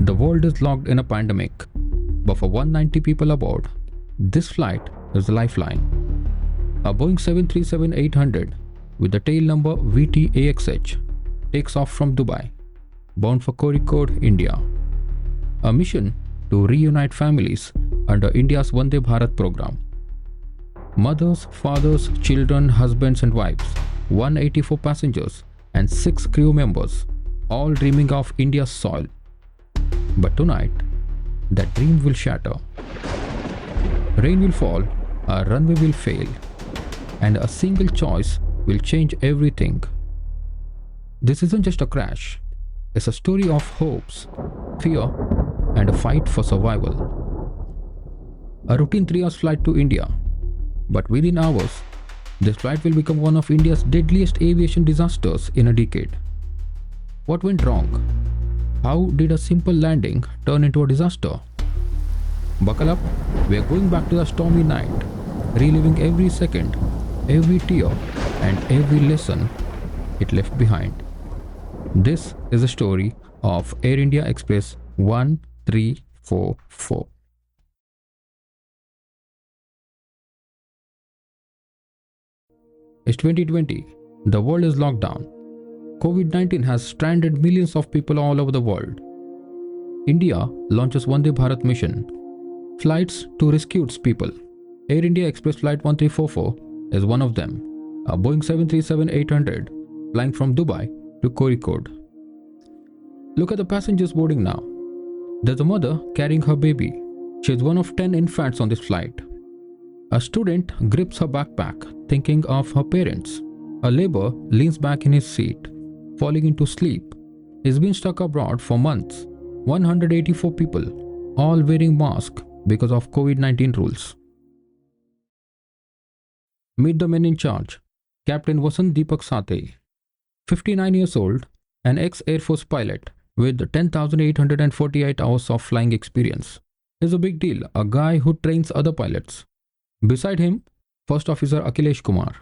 The world is locked in a pandemic, but for 190 people aboard, this flight is a lifeline. A Boeing 737-800 with the tail number VTAXH takes off from Dubai, bound for Kozhikode, India. A mission to reunite families under India's Vande Bharat program. Mothers, fathers, children, husbands and wives, 184 passengers and 6 crew members, all dreaming of India's soil. But tonight, that dream will shatter. Rain will fall, a runway will fail, and a single choice will change everything. This isn't just a crash, it's a story of hopes, fear, and a fight for survival. A routine 3 hours flight to India, but within hours, this flight will become one of India's deadliest aviation disasters in a decade. What went wrong? How did a simple landing turn into a disaster? Buckle up, we are going back to the stormy night, reliving every second, every tear, and every lesson it left behind. This is the story of Air India Express 1344. It's 2020. The world is locked down. COVID-19 has stranded millions of people all over the world. India launches Vande Bharat mission, flights to rescue its people. Air India Express Flight 1344 is one of them, a Boeing 737-800 flying from Dubai to Kozhikode. Look at the passengers boarding now. There's a mother carrying her baby. She is one of 10 infants on this flight. A student grips her backpack, thinking of her parents. A laborer leans back in his seat, falling into sleep. He's been stuck abroad for months. 184 people, all wearing masks because of COVID-19 rules. Meet the men in charge. Captain Vasant Deepak Sathe, 59 years old, an ex-Air Force pilot with 10,848 hours of flying experience. He's a big deal, a guy who trains other pilots. Beside him, First Officer Akhilesh Kumar,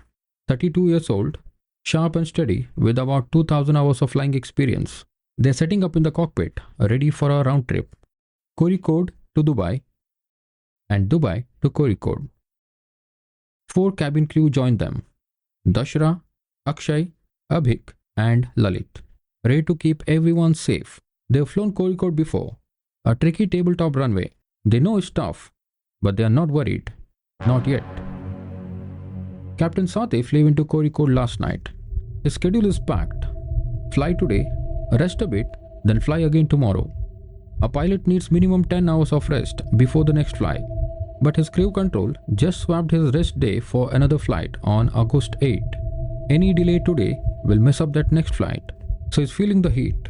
32 years old, sharp and steady with about 2,000 hours of flying experience. They're setting up in the cockpit, ready for a round trip. Kozhikode to Dubai and Dubai to Kozhikode. 4 cabin crew join them. Dashra, Akshay, Abhik and Lalit, ready to keep everyone safe. They've flown Kozhikode before, a tricky tabletop runway. They know it's tough, but they are not worried. Not yet. Captain Sathe flew into Kozhikode last night. His schedule is packed. Fly today, rest a bit, then fly again tomorrow. A pilot needs minimum 10 hours of rest before the next flight. But his crew control just swapped his rest day for another flight on August 8. Any delay today will mess up that next flight, so he's feeling the heat.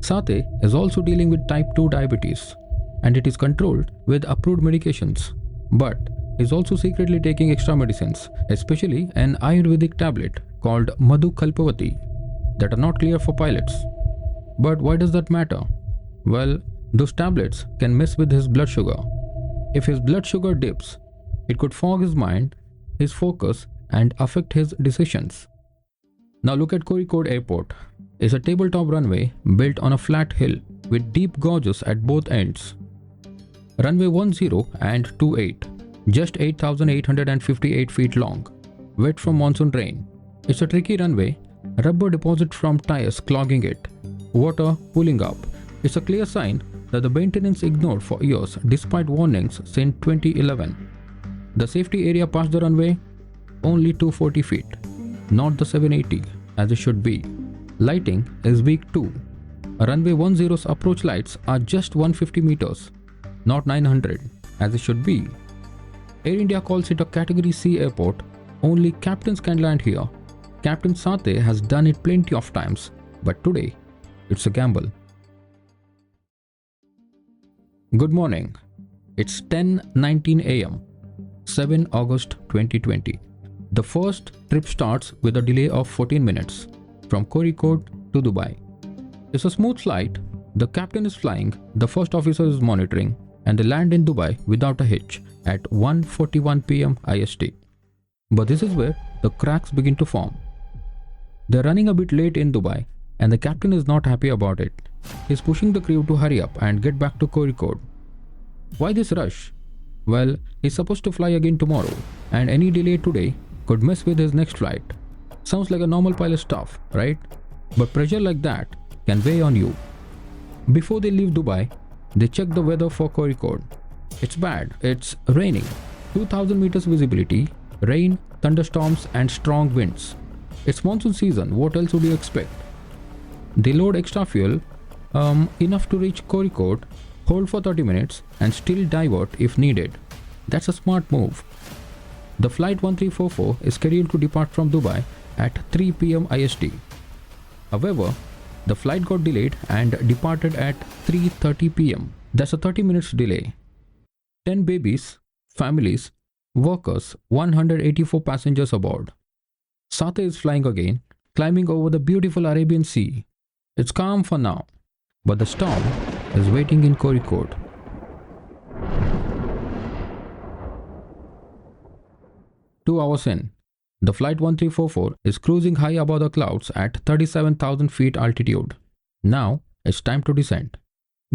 Sathe is also dealing with type 2 diabetes, and it is controlled with approved medications. But he's also secretly taking extra medicines, especially an Ayurvedic tablet called Madhu Kalpavati that are not clear for pilots. But why does that matter? Well, those tablets can mess with his blood sugar. If his blood sugar dips, it could fog his mind, his focus, and affect his decisions. Now look at Kozhikode Airport. It's a tabletop runway built on a flat hill with deep gorges at both ends. Runway 10 and 28, just 8,858 feet long, wet from monsoon rain. It's a tricky runway, rubber deposit from tires clogging it, water pooling up. It's a clear sign that the maintenance ignored for years despite warnings since 2011. The safety area past the runway? Only 240 feet, not the 780 as it should be. Lighting is weak too. Runway 10's approach lights are just 150 meters, not 900 as it should be. Air India calls it a Category C airport. Only captains can land here. Captain Sathe has done it plenty of times, but today it's a gamble. Good morning. It's 10:19 a.m., 7 August 2020. The first trip starts with a delay of 14 minutes from Kozhikode to Dubai. It's a smooth flight. The captain is flying, the first officer is monitoring, and they land in Dubai without a hitch at 1:41 p.m. IST. But this is where the cracks begin to form. They're running a bit late in Dubai, and the captain is not happy about it. He's pushing the crew to hurry up and get back to Kozhikode. Why this rush? Well, he's supposed to fly again tomorrow, and any delay today could mess with his next flight. Sounds like a normal pilot stuff, right? But pressure like that can weigh on you. Before they leave Dubai, they check the weather for Kozhikode. It's bad. It's raining. 2000 meters visibility, rain, thunderstorms and strong winds. It's monsoon season. What else would you expect? They load extra fuel, enough to reach Kozhikode, hold for 30 minutes and still divert if needed. That's a smart move. The flight 1344 is scheduled to depart from Dubai at 3 p.m. IST. However, the flight got delayed and departed at 3:30 p.m. That's a 30 minutes delay. 10 babies, families, workers, 184 passengers aboard. Sateh is flying again, climbing over the beautiful Arabian Sea. It's calm for now, but the storm is waiting in Kozhikode. Two hours in, the flight 1344 is cruising high above the clouds at 37,000 feet altitude. Now it's time to descend.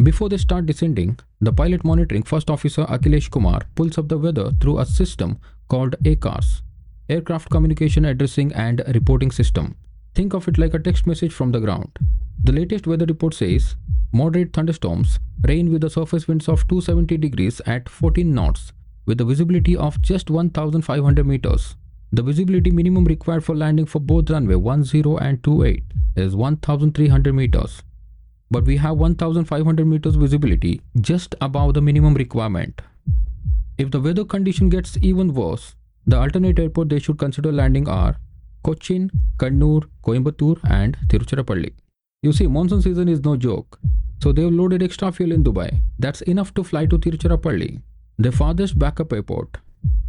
Before they start descending, the pilot monitoring First Officer Akhilesh Kumar pulls up the weather through a system called ACARS, Aircraft Communication Addressing and Reporting System. Think of it like a text message from the ground. The latest weather report says moderate thunderstorms, rain with the surface winds of 270 degrees at 14 knots with a visibility of just 1,500 meters. The visibility minimum required for landing for both runway 10 and 28 is 1,300 meters. But we have 1,500 meters visibility just above the minimum requirement. If the weather condition gets even worse, the alternate airport they should consider landing are Cochin, Kannur, Coimbatore and Tiruchirappalli. You see, monsoon season is no joke. So they've loaded extra fuel in Dubai. That's enough to fly to Tiruchirappalli, the farthest backup airport.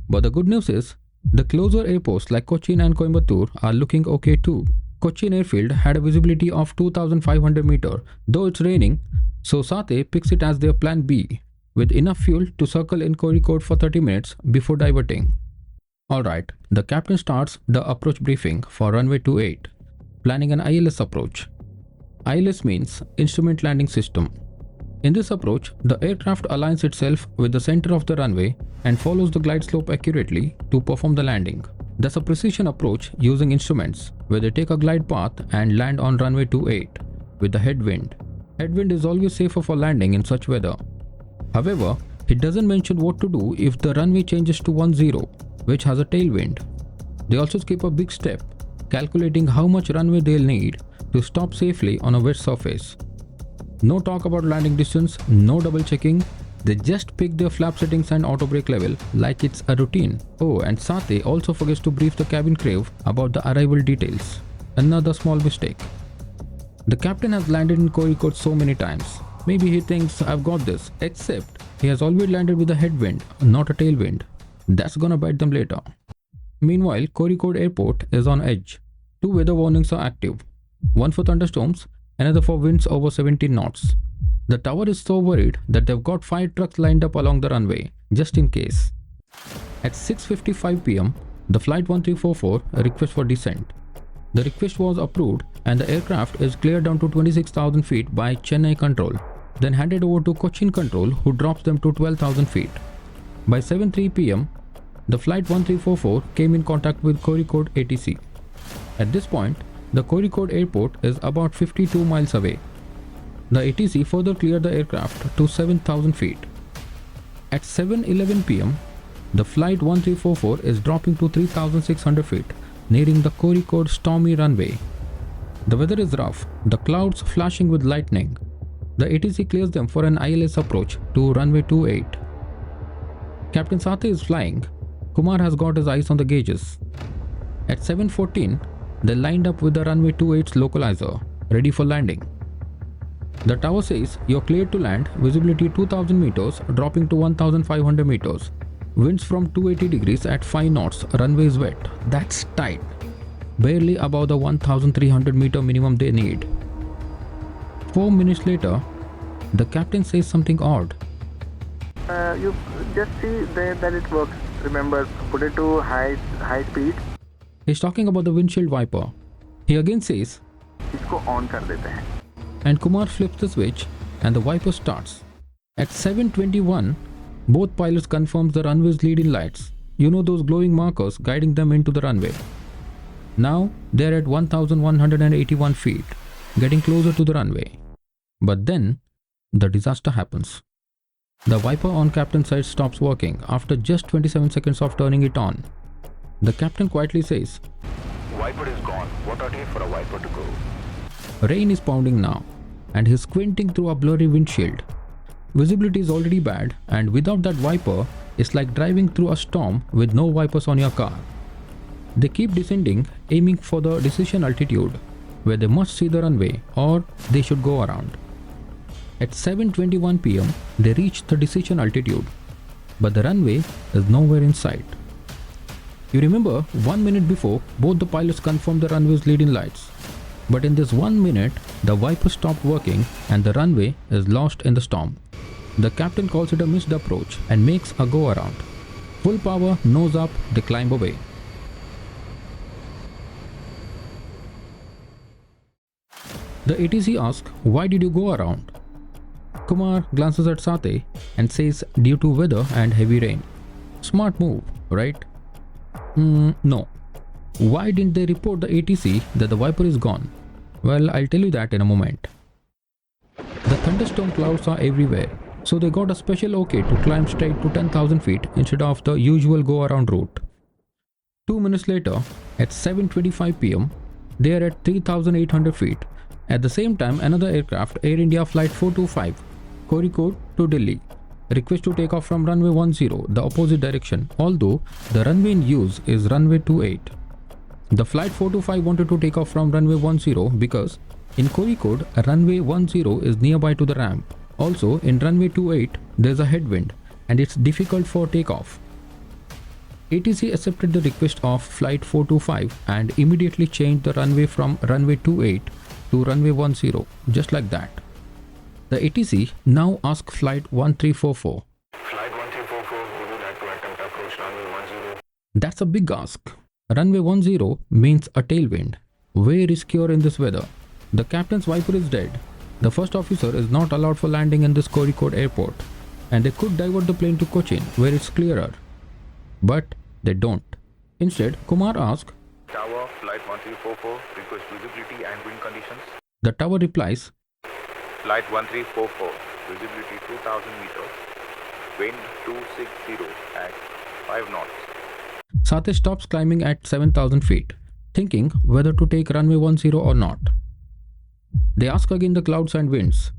But the good news is, the closer airports like Cochin and Coimbatore are looking okay too. Cochin airfield had a visibility of 2,500 meters, though it's raining, so Sateh picks it as their plan B, with enough fuel to circle in Kozhikode for 30 minutes before diverting. Alright, the captain starts the approach briefing for runway 28, planning an ILS approach. ILS means Instrument Landing System. In this approach, the aircraft aligns itself with the center of the runway and follows the glide slope accurately to perform the landing. That's a precision approach using instruments where they take a glide path and land on runway 28 with the headwind. Headwind is always safer for landing in such weather. However, it doesn't mention what to do if the runway changes to 10, which has a tailwind. They also skip a big step, calculating how much runway they'll need to stop safely on a wet surface. No talk about landing distance, no double checking. They just pick their flap settings and auto brake level like it's a routine. Oh, and Sateh also forgets to brief the cabin crew about the arrival details. Another small mistake. The captain has landed in Kozhikode so many times. Maybe he thinks I've got this, except he has always landed with a headwind, not a tailwind. That's gonna bite them later. Meanwhile, Kozhikode Airport is on edge. Two weather warnings are active. One for thunderstorms, another for winds over 17 knots. The tower is so worried that they've got 5 trucks lined up along the runway, just in case. At 6:55 p.m., the flight 1344 request for descent. The request was approved and the aircraft is cleared down to 26,000 feet by Chennai Control, then handed over to Cochin Control who drops them to 12,000 feet. By 7:03 p.m., the flight 1344 came in contact with Kozhikode ATC. At this point, the Kozhikode airport is about 52 miles away. The ATC further cleared the aircraft to 7,000 feet. At 7:11 p.m., the flight 1344 is dropping to 3,600 feet, nearing the Kozhikode stormy runway. The weather is rough, the clouds flashing with lightning. The ATC clears them for an ILS approach to runway 28. Captain Sateh is flying. Kumar has got his eyes on the gauges. At 7:14, they lined up with the runway 28's localizer, ready for landing. The tower says you're cleared to land, visibility 2,000 meters, dropping to 1,500 meters. Winds from 280 degrees at 5 knots, runway is wet. That's tight. Barely above the 1,300 meter minimum they need. 4 minutes later, the captain says something odd. You just see there that it works. Remember, put it to high speed. He's talking about the windshield wiper. He again says, इसको on कर देते हैं. and Kumar flips the switch and the wiper starts. At 7:21, both pilots confirm the runway's leading lights. You know, those glowing markers guiding them into the runway. Now they're at 1,181 feet, getting closer to the runway. But then, the disaster happens. The wiper on captain's side stops working after just 27 seconds of turning it on. The captain quietly says, "Wiper is gone. What a day for a wiper to go." Rain is pounding now, and he's squinting through a blurry windshield. Visibility is already bad, and without that wiper, it's like driving through a storm with no wipers on your car. They keep descending, aiming for the decision altitude, where they must see the runway or they should go around. At 7:21 p.m., they reach the decision altitude, but the runway is nowhere in sight. You remember, 1 minute before, both the pilots confirmed the runway's leading lights. But in this 1 minute, the wiper stopped working and the runway is lost in the storm. The captain calls it a missed approach and makes a go around. Full power, nose up, they climb away. The ATC asks, "Why did you go around?" Kumar glances at Sathe and says, "Due to weather and heavy rain." Smart move, right? No. Why didn't they report the ATC that the wiper is gone? Well, I'll tell you that in a moment. The thunderstorm clouds are everywhere, so they got a special okay to climb straight to 10,000 feet instead of the usual go-around route. 2 minutes later, at 7:25 p.m., they are at 3,800 feet. At the same time, another aircraft, Air India Flight 425, Kozhikode to Delhi, request to take off from runway 10, the opposite direction, although the runway in use is runway 28. The Flight 425 wanted to take off from runway 10 because in Kozhikode, runway 10 is nearby to the ramp. Also, in runway 28, there's a headwind and it's difficult for takeoff. ATC accepted the request of Flight 425 and immediately changed the runway from runway 28 to runway 10, just like that. The ATC now asks Flight 1344. Flight 1344, would you like to attempt approach runway 10? That's a big ask. Runway 10 means a tailwind. Way riskier in this weather. The captain's wiper is dead. The first officer is not allowed for landing in this Kozhikode airport, and they could divert the plane to Cochin, where it's clearer. But they don't. Instead, Kumar asks, Tower, Flight 1344, request visibility and wind conditions. The tower replies, Flight 1344, visibility 2000 meters, wind 260 at 5 knots. Sathe stops climbing at 7,000 feet, thinking whether to take runway 10 or not. They ask again the clouds and winds.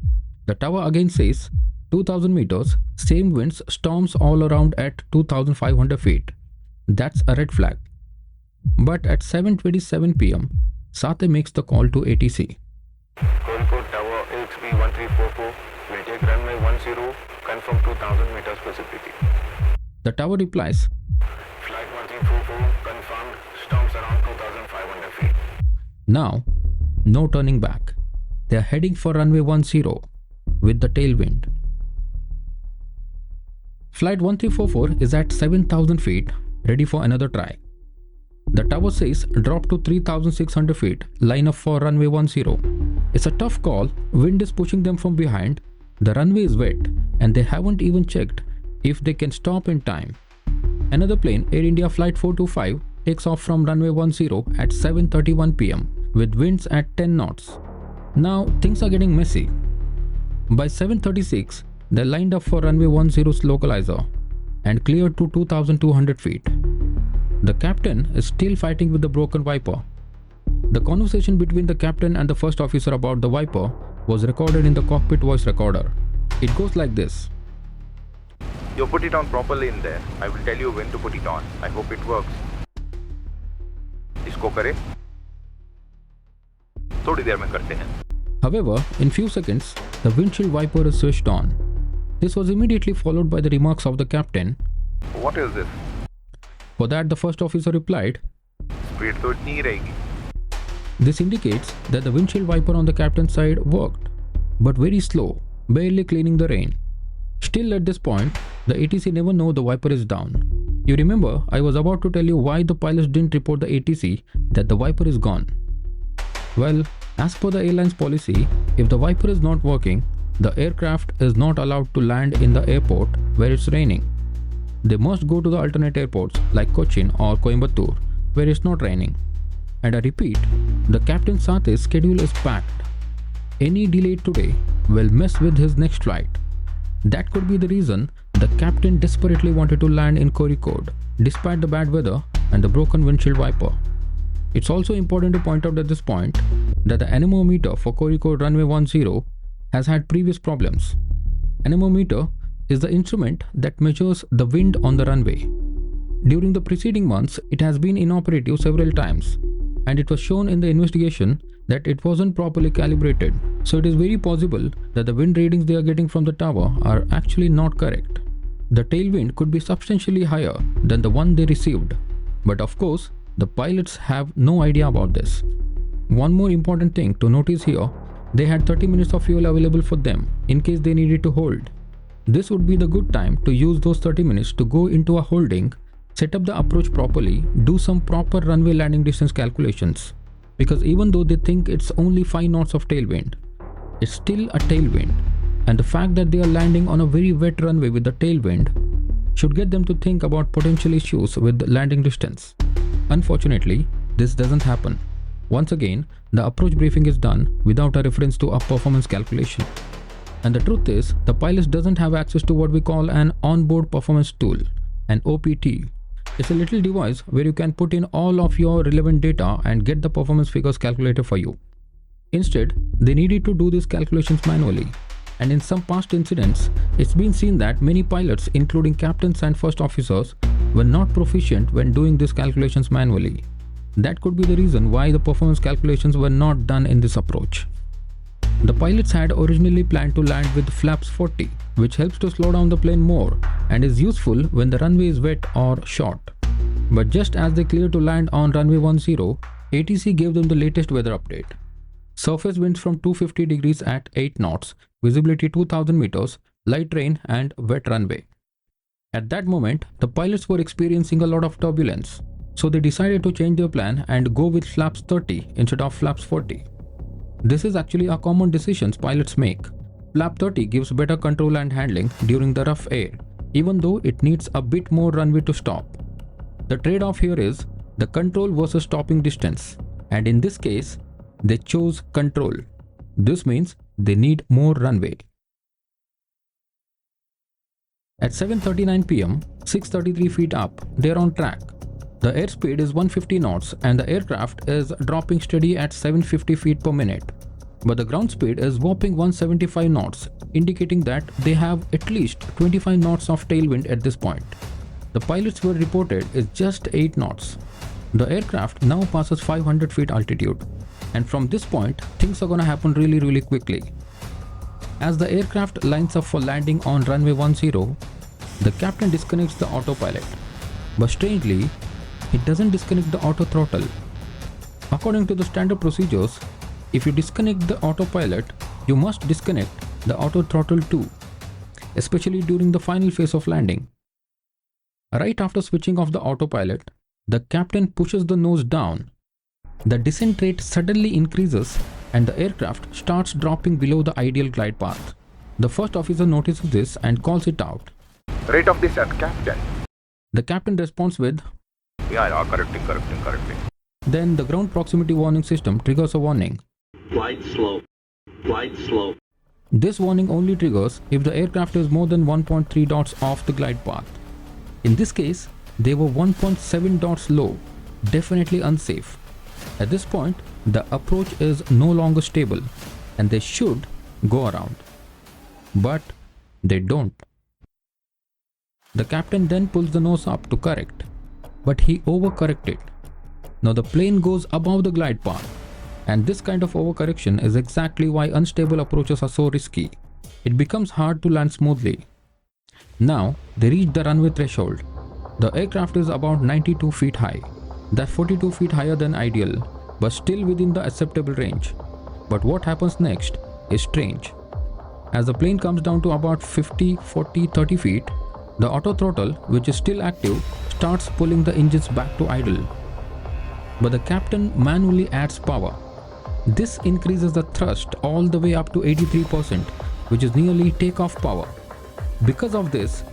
The tower again says 2,000 meters, same winds, storms all around at 2,500 feet. That's a red flag. But at 7:27 p.m., Sathe makes the call to ATC. Kozhikode Tower HB 1344 will take runway 10, confirm 2000 meters visibility. The tower replies, Flight 1344 confirmed, storms around 2500 feet. now, no turning back. They are heading for runway 10 with the tailwind. Flight 1344 is at 7,000 feet, ready for another try. The tower says drop to 3,600 feet, line up for runway 10. It's a tough call, wind is pushing them from behind, the runway is wet, and they haven't even checked if they can stop in time. Another plane, Air India Flight 425, takes off from runway 10 at 7:31 p.m. with winds at 10 knots. Now things are getting messy. By 7:36, they lined up for runway 10's localizer and cleared to 2,200 feet. The captain is still fighting with the broken wiper. The conversation between the captain and the first officer about the wiper was recorded in the cockpit voice recorder. It goes like this. You put it on properly in there. I will tell you when to put it on. I hope it works. इसको करें? थोड़ी देर में करते हैं. However, in few seconds, the windshield wiper is switched on. This was immediately followed by the remarks of the captain. What is this? For that, the first officer replied, Speed तो इतनी ही रहेगी. This indicates that the windshield wiper on the captain's side worked, but very slow, barely cleaning the rain. Still at this point, the ATC never know the wiper is down. You remember, I was about to tell you why the pilots didn't report the ATC that the wiper is gone. Well, as per the airline's policy, if the Viper is not working, the aircraft is not allowed to land in the airport where it's raining. They must go to the alternate airports like Cochin or Coimbatore where it's not raining. And I repeat, the Captain Sathe's schedule is packed. Any delay today will mess with his next flight. That could be the reason the captain desperately wanted to land in Kozhikode despite the bad weather and the broken windshield wiper. It's also important to point out at this point that the anemometer for Kozhikode runway 10 has had previous problems. Anemometer is the instrument that measures the wind on the runway. During the preceding months, it has been inoperative several times, and it was shown in the investigation that it wasn't properly calibrated. So it is very possible that the wind readings they are getting from the tower are actually not correct. The tailwind could be substantially higher than the one they received, but of course, the pilots have no idea about this. One more important thing to notice here, they had 30 minutes of fuel available for them in case they needed to hold. This would be the good time to use those 30 minutes to go into a holding, set up the approach properly, do some proper runway landing distance calculations. Because even though they think it's only 5 knots of tailwind, it's still a tailwind. And the fact that they are landing on a very wet runway with the tailwind should get them to think about potential issues with landing distance. Unfortunately, this doesn't happen. Once again, the approach briefing is done without a reference to a performance calculation. And the truth is, the pilot doesn't have access to what we call an onboard performance tool, an OPT. It's a little device where you can put in all of your relevant data and get the performance figures calculated for you. Instead, they needed to do these calculations manually. And in some past incidents, it's been seen that many pilots, including captains and first officers, were not proficient when doing these calculations manually. That could be the reason why the performance calculations were not done in this approach. The pilots had originally planned to land with flaps 40, which helps to slow down the plane more and is useful when the runway is wet or short. But just as they cleared to land on runway 10, ATC gave them the latest weather update. Surface winds from 250 degrees at 8 knots, visibility 2000 meters, light rain and wet runway. At that moment, the pilots were experiencing a lot of turbulence, so they decided to change their plan and go with flaps 30 instead of flaps 40. This is actually a common decision pilots make. Flap 30 gives better control and handling during the rough air, even though it needs a bit more runway to stop. The trade-off here is the control versus stopping distance, and in this case, they chose control. This means they need more runway. At 7:39 p.m., 633 feet up, they are on track. The airspeed is 150 knots and the aircraft is dropping steady at 750 feet per minute. But the ground speed is whopping 175 knots, indicating that they have at least 25 knots of tailwind at this point. The pilots were reported is just 8 knots. The aircraft now passes 500 feet altitude. And from this point, things are gonna happen really quickly. As the aircraft lines up for landing on runway 10, the captain disconnects the autopilot. But strangely, it doesn't disconnect the auto throttle. According to the standard procedures, if you disconnect the autopilot, you must disconnect the auto throttle too, especially during the final phase of landing. Right after switching off the autopilot, the captain pushes the nose down. The descent rate suddenly increases and the aircraft starts dropping below the ideal glide path. The first officer notices this and calls it out. Rate of descent, Captain. The captain responds with, Yeah, correcting. Then the ground proximity warning system triggers a warning. Glide slow. This warning only triggers if the aircraft is more than 1.3 dots off the glide path. In this case, they were 1.7 dots low, definitely unsafe. At this point, the approach is no longer stable and they should go around. But they don't. The captain then pulls the nose up to correct, but he overcorrected. Now the plane goes above the glide path, and this kind of overcorrection is exactly why unstable approaches are so risky. It becomes hard to land smoothly. Now they reach the runway threshold. The aircraft is about 92 feet high. That's 42 feet higher than ideal, but still within the acceptable range. But what happens next is strange. As the plane comes down to about 50, 40, 30 feet, the auto throttle, which is still active, starts pulling the engines back to idle. But the captain manually adds power. This increases the thrust all the way up to 83%, which is nearly takeoff power. Because of this,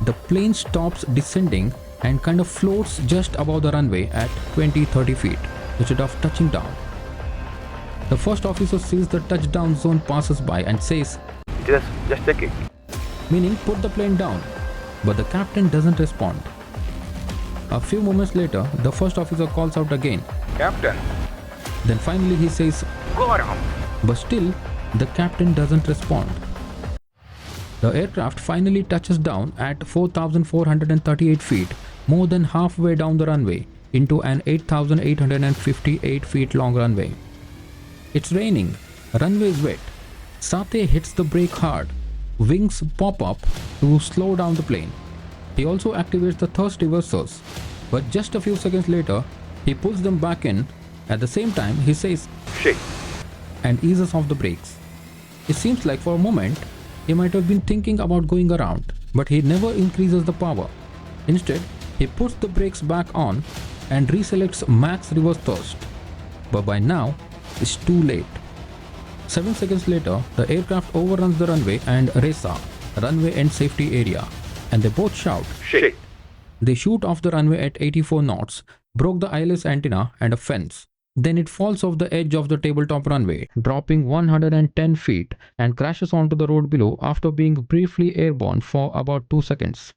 the plane stops descending and kind of floats just above the runway at 20-30 feet instead of touching down. The first officer sees the touchdown zone passes by and says, Just take it. meaning put the plane down, but the captain doesn't respond. A few moments later, the first officer calls out again. Captain, Then finally he says, go around. but still the captain doesn't respond. The aircraft finally touches down at 4,438 feet, more than halfway down the runway, into an 8,858 feet long runway. It's raining, runway is wet. Sathe hits the brake hard. Wings pop up to slow down the plane. He also activates the thrust reversers, but just a few seconds later, he pulls them back in. At the same time, he says, Shake. and eases off the brakes. It seems like for a moment, he might have been thinking about going around, but he never increases the power. Instead, he puts the brakes back on and reselects max reverse thrust. But by now, it's too late. 7 seconds later, the aircraft overruns the runway and RESA, runway end safety area, and they both shout. Shake. They shoot off the runway at 84 knots, broke the ILS antenna and a fence. Then it falls off the edge of the tabletop runway, dropping 110 feet and crashes onto the road below after being briefly airborne for about 2 seconds.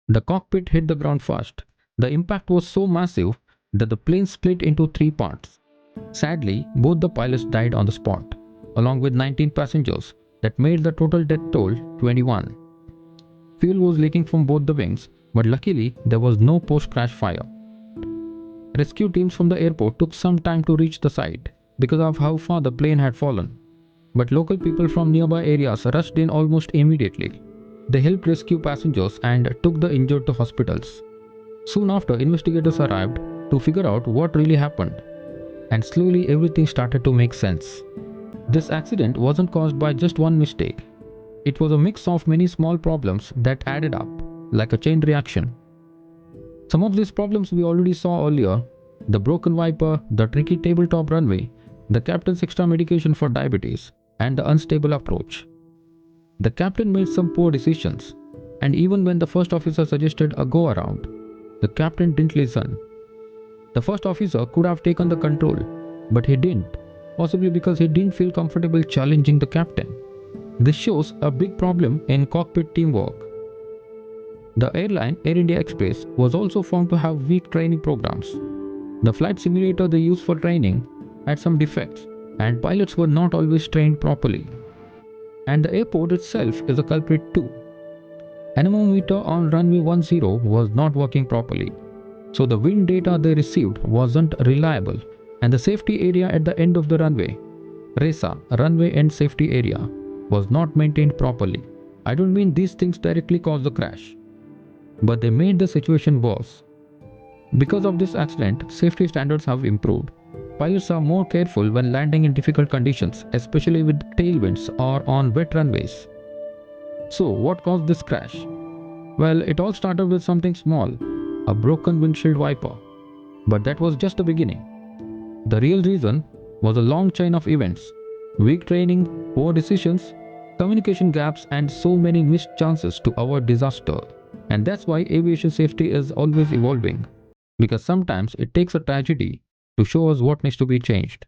The cockpit hit the ground first. The impact was so massive that the plane split into 3 parts. Sadly, both the pilots died on the spot, along with 19 passengers. That made the total death toll 21. Fuel was leaking from both the wings, but luckily there was no post-crash fire. Rescue teams from the airport took some time to reach the site because of how far the plane had fallen. But local people from nearby areas rushed in almost immediately. They helped rescue passengers and took the injured to hospitals. Soon after, investigators arrived to figure out what really happened. And slowly everything started to make sense. This accident wasn't caused by just one mistake. It was a mix of many small problems that added up, like a chain reaction. Some of these problems we already saw earlier: the broken wiper, the tricky tabletop runway, the captain's extra medication for diabetes, and the unstable approach. The captain made some poor decisions, and even when the first officer suggested a go around, the captain didn't listen. The first officer could have taken the control, but he didn't, possibly because he didn't feel comfortable challenging the captain. This shows a big problem in cockpit teamwork. The airline, Air India Express, was also found to have weak training programs. The flight simulator they used for training had some defects, and pilots were not always trained properly. And the airport itself is a culprit too. Anemometer on runway 10 was not working properly, so the wind data they received wasn't reliable, and the safety area at the end of the runway, RESA, runway end safety area, was not maintained properly. I don't mean these things directly caused the crash, but they made the situation worse. Because of this accident, safety standards have improved. Pilots are more careful when landing in difficult conditions, especially with tailwinds or on wet runways. So, what caused this crash? Well, it all started with something small, a broken windshield wiper. But that was just the beginning. The real reason was a long chain of events: weak training, poor decisions, communication gaps, and so many missed chances to avoid disaster. And that's why aviation safety is always evolving, because sometimes it takes a tragedy to show us what needs to be changed.